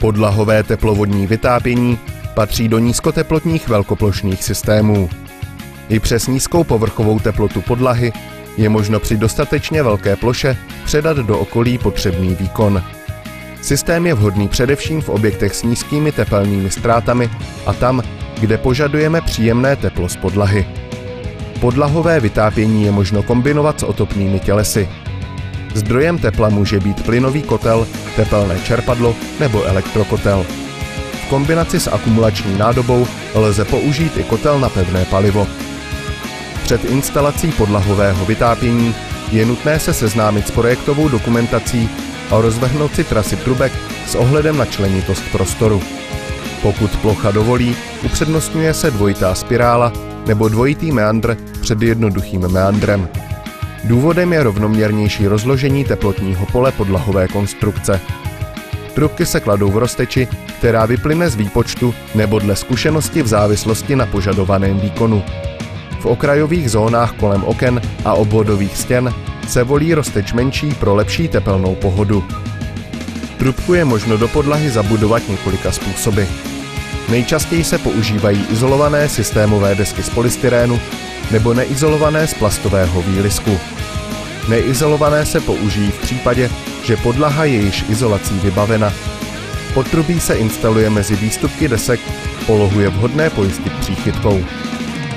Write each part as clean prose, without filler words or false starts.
Podlahové teplovodní vytápění patří do nízkoteplotních velkoplošných systémů. I přes nízkou povrchovou teplotu podlahy je možno při dostatečně velké ploše předat do okolí potřebný výkon. Systém je vhodný především v objektech s nízkými tepelnými ztrátami a tam, kde požadujeme příjemné teplo z podlahy. Podlahové vytápění je možno kombinovat s otopnými tělesy. Zdrojem tepla může být plynový kotel, tepelné čerpadlo nebo elektrokotel. V kombinaci s akumulační nádobou lze použít i kotel na pevné palivo. Před instalací podlahového vytápění je nutné se seznámit s projektovou dokumentací a rozvrhnout si trasy trubek s ohledem na členitost prostoru. Pokud plocha dovolí, upřednostňuje se dvojitá spirála nebo dvojitý meandr před jednoduchým meandrem. Důvodem je rovnoměrnější rozložení teplotního pole podlahové konstrukce. Trubky se kladou v rozteči, která vyplyne z výpočtu nebo dle zkušenosti v závislosti na požadovaném výkonu. V okrajových zónách kolem oken a obvodových stěn se volí rozteč menší pro lepší tepelnou pohodu. Trubku je možno do podlahy zabudovat několika způsoby. Nejčastěji se používají izolované systémové desky z polystyrénu nebo neizolované z plastového výlisku. Neizolované se použijí v případě, že podlaha je již izolací vybavena. Podtrubí se instaluje mezi výstupky desek, polohu je vhodné pojistit příchytkou.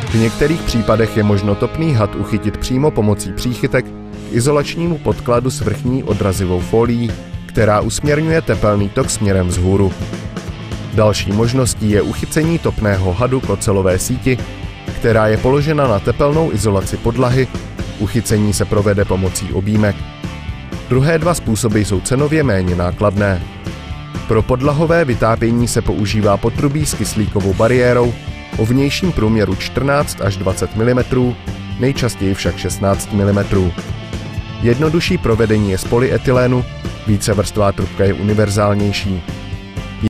V některých případech je možno topný had uchytit přímo pomocí příchytek k izolačnímu podkladu s vrchní odrazivou fólií, která usměrňuje tepelný tok směrem vzhůru. Další možností je uchycení topného hadu k ocelové síti, která je položena na tepelnou izolaci podlahy. Uchycení se provede pomocí objímek. Druhé dva způsoby jsou cenově méně nákladné. Pro podlahové vytápění se používá podtrubí s kyslíkovou bariérou o vnějším průměru 14 až 20 mm, nejčastěji však 16 mm. Jednodušší provedení je z polyetylénu, vícevrstvá trubka je univerzálnější.